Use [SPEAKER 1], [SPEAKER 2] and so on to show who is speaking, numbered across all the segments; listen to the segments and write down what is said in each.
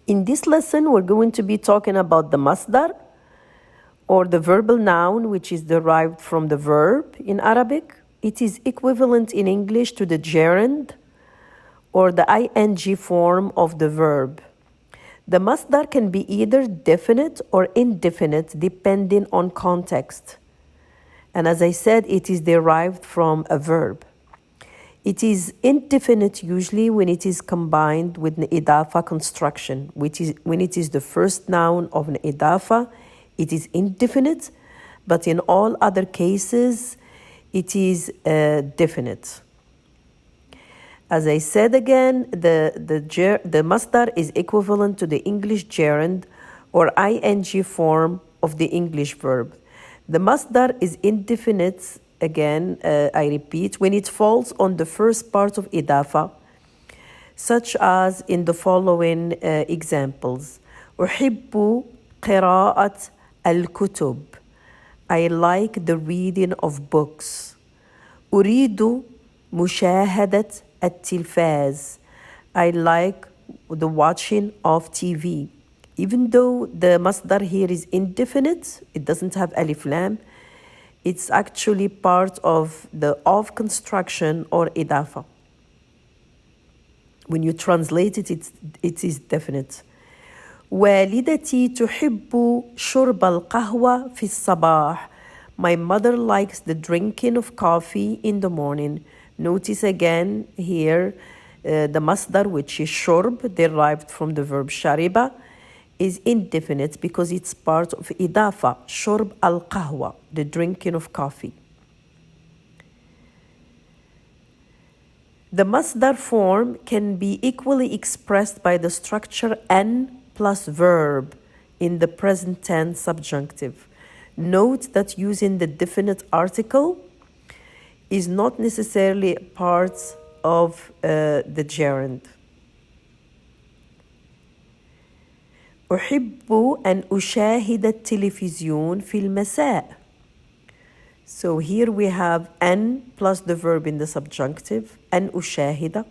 [SPEAKER 1] In this lesson, we're going to be talking about the masdar, or the verbal noun, which is derived from the verb in Arabic. It is equivalent in English to the gerund, or the ing form of the verb. The masdar can be either definite or indefinite depending on context. And as I said, it is derived from a verb. It is indefinite usually when it is combined with an idafa construction, which is when it is the first noun of an idafa, it is indefinite, but in all other cases, it is definite. As I said again, the masdar is equivalent to the English gerund or ing form of the English verb. The masdar is indefinite, again, I repeat, when it falls on the first part of idafa, such as in the following examples. أحب قراءة الكتب. I like the reading of books. أريد مشاهدة التلفاز. I like the watching of TV. Even though the masdar here is indefinite, it doesn't have alif lam, it's actually part of the of construction or idafa. When you translate it, it is definite. والدتي تحب شرب القهوة في الصباح. My mother likes the drinking of coffee in the morning. Notice again here the masdar, which is shurb, derived from the verb shariba, is indefinite because it's part of idafa, shurb al-qahwa, the drinking of coffee. The masdar form can be equally expressed by the structure an plus verb in the present tense subjunctive. Note that using the definite article is not necessarily part of the gerund. أحب أن أشاهد التلفزيون في المساء. So here we have أن plus the verb in the subjunctive, أن أشاهد.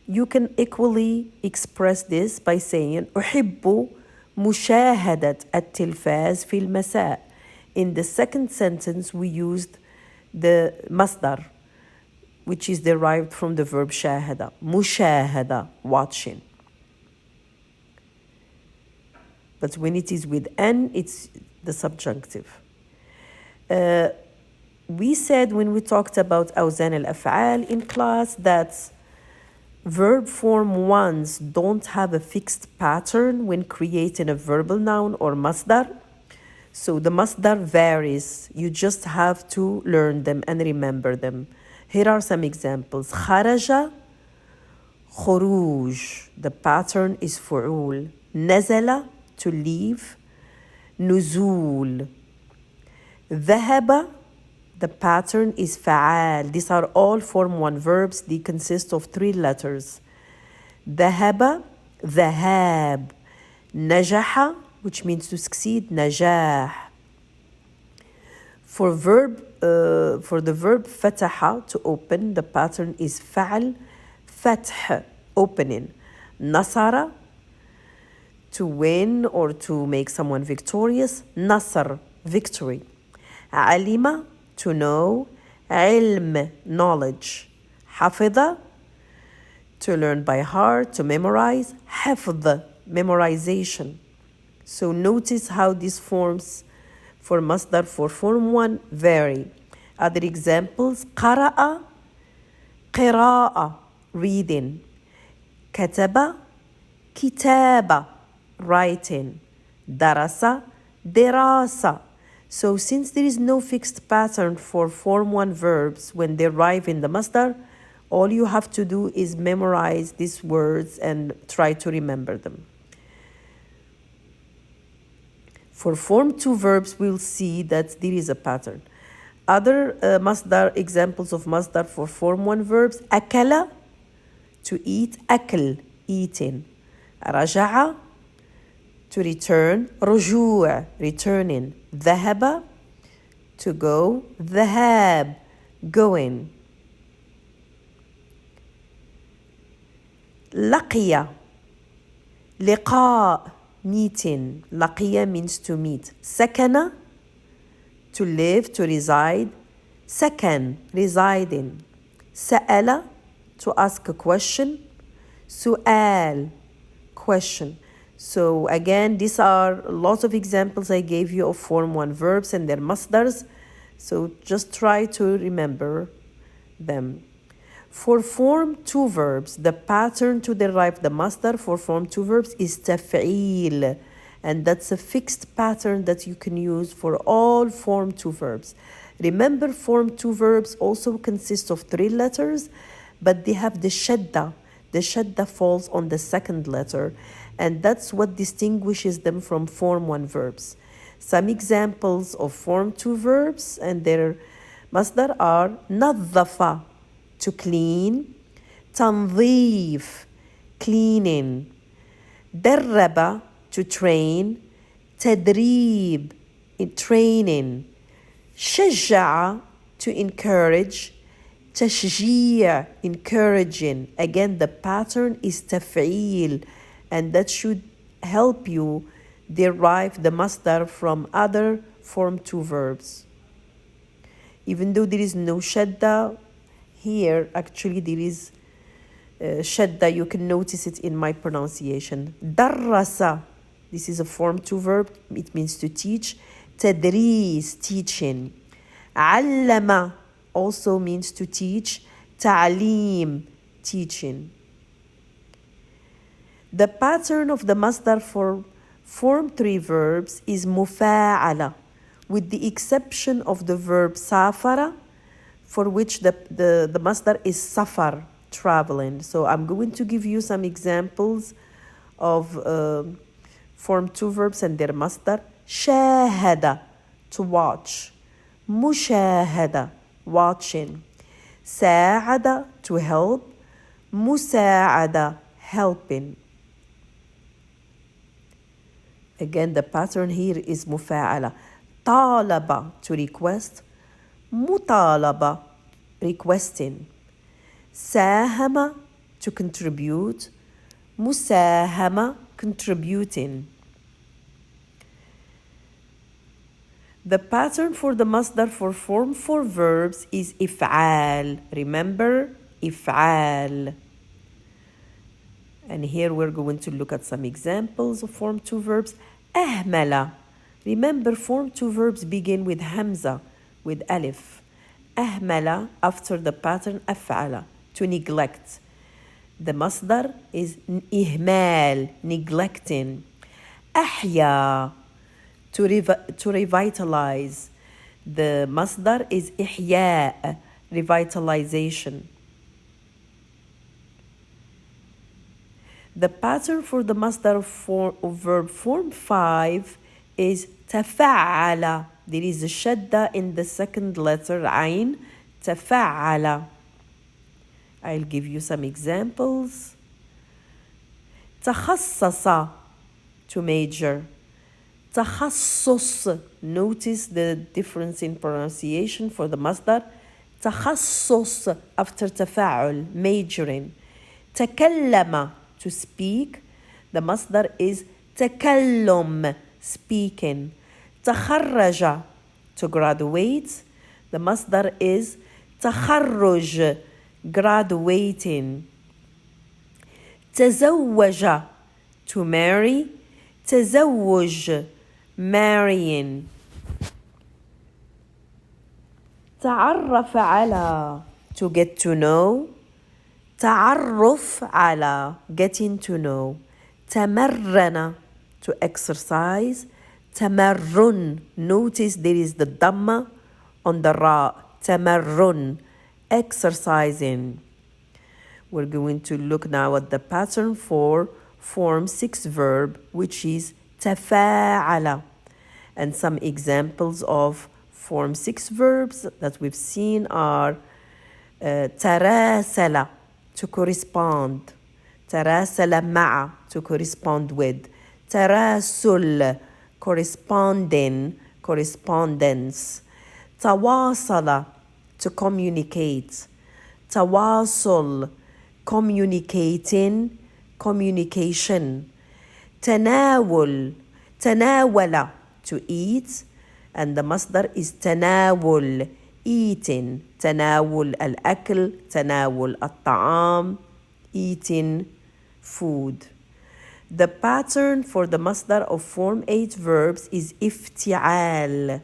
[SPEAKER 1] You can equally express this by saying أحب مشاهدة التلفاز في المساء. In the second sentence, we used the masdar, which is derived from the verb shahada. Mushahada, watching. But when it is with an, it's the subjunctive. We said when we talked about awzan al-af'al in class that verb form ones don't have a fixed pattern when creating a verbal noun or masdar. So the masdar varies. You just have to learn them and remember them. Here are some examples. خرج خروج. The pattern is فعول. نزل, to leave. نزول. ذهب, the pattern is فعال. These are all form one verbs. They consist of 3 letters. ذهب, ذهاب. نجح, which means to succeed, najah. For the verb fataha, to open, the pattern is fa'al, fath, opening. Nasara, to win or to make someone victorious, nasr, victory. Alima, to know. Ilm, knowledge. Hafidha, to learn by heart, to memorize. Hafdh, memorization. So notice how these forms for masdar for form 1 vary. Other examples, قرأ, قراءة, reading. كتب, كتابة, writing. درس, دراسة. So since there is no fixed pattern for form 1 verbs when they arrive in the masdar, all you have to do is memorize these words and try to remember them. For form 2 verbs, we'll see that there is a pattern. Other masdar examples of masdar for form 1 verbs, أكل, to eat, أكل, eating. رجع, to return, رجوع, returning. ذهب, to go, ذهاب, going. لقي, لقاء, meeting. لقية means to meet. سكن, to live, to reside. سكن, residing. سأل, to ask a question. سؤال, question. So again, these are lots of examples I gave you of Form 1 verbs and their masdars. So just try to remember them. For Form 2 verbs, the pattern to derive the masdar for Form 2 verbs is تفعيل. And that's a fixed pattern that you can use for all Form 2 verbs. Remember, Form 2 verbs also consist of 3 letters, but they have the shadda. The shadda falls on the second letter, and that's what distinguishes them from Form 1 verbs. Some examples of Form 2 verbs and their masdar are نظف, to clean. تنظيف, cleaning. درب, to train. تدريب, training. شجع, to encourage. تشجيع, encouraging. Again, the pattern is تفعيل, and that should help you derive the masdar from other Form 2 verbs. Even though there is no shadda, here actually there is shadda. You can notice it in my pronunciation. درس, this is a Form 2 verb. It means to teach. تدريس, teaching. علم also means to teach. تعليم, teaching. The pattern of the masdar for Form 3 verbs is مفاعلة, with the exception of the verb سافر, for which the masdar is safar, traveling. So I'm going to give you some examples of Form 2 verbs and their masdar. شاهد, to watch. مشاهدة, watching. ساعد, to help. مساعدة, helping. Again, the pattern here is مفاعلة. طالب, to request. مطالبة, requesting. ساهم, to contribute. مساهمة, contributing. The pattern for the masdar for Form 4 verbs is إفعال. Remember, إفعال. And here we're going to look at some examples of Form 2 verbs. أهمل. Remember, Form 2 verbs begin with hamza, with alif. أهمل, after the pattern أفعل, to neglect. The masdar is إهمال, neglecting. أحيا, to revitalize. The masdar is إحياء, revitalization. The pattern for the masdar of verb Form 5 is تفعل. There is a shadda in the second letter, عين. تفعل. I'll give you some examples. تخصص, to major. تخصص, notice the difference in pronunciation for the masdar. تخصص, after تفاعل, majoring. تكلم, to speak. The masdar is تكلم, speaking. تخرج, to graduate. The masdar is تخرج, graduating. تزوج, to marry. تزوج, marrying. تعرف على, to get to know. تعرف على, getting to know. تمرن, to exercise. تمرن, notice there is the dhamma on the ra. تمرن, exercising. We're going to look now at the pattern for Form 6 verb, which is تفاعل. And some examples of Form 6 verbs that we've seen are تراسل, to correspond. تراسل مع, to correspond with. تراسل, corresponding, correspondence. تواصل, to communicate. تواصل, communicating, communication. تناول تناول to eat and the masdar is تناول eating تناول الأكل تناول الطعام eating food. The pattern for the masdar of form 8 verbs is افتعال.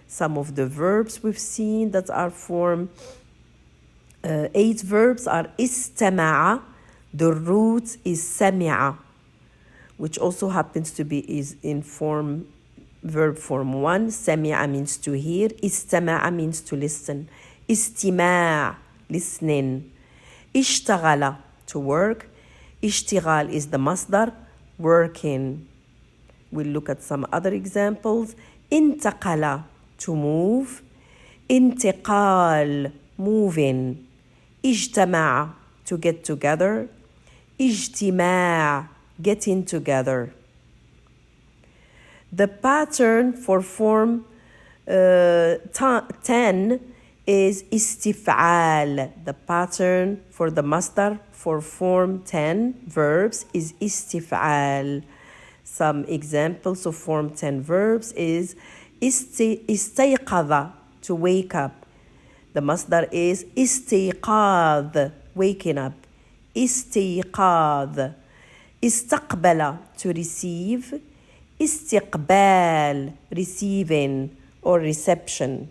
[SPEAKER 1] Some of the verbs we've seen that are form 8 verbs are استمع, the root is سمع, which also happens to be is in form verb form 1. سمع means to hear, استمع means to listen, استماع listening, اشتغل to work, اشتغال is the masdar working. We'll look at some other examples. انتقل to move, انتقال moving, اجتمع to get together, اجتماع getting together. The pattern for form 10 is استفعال. The pattern for the masdar for form 10 verbs is استفعال. Some examples of form 10 verbs is استيقظ to wake up. The masdar is استيقاظ waking up. استيقاظ. استقبل to receive. استقبال receiving or reception.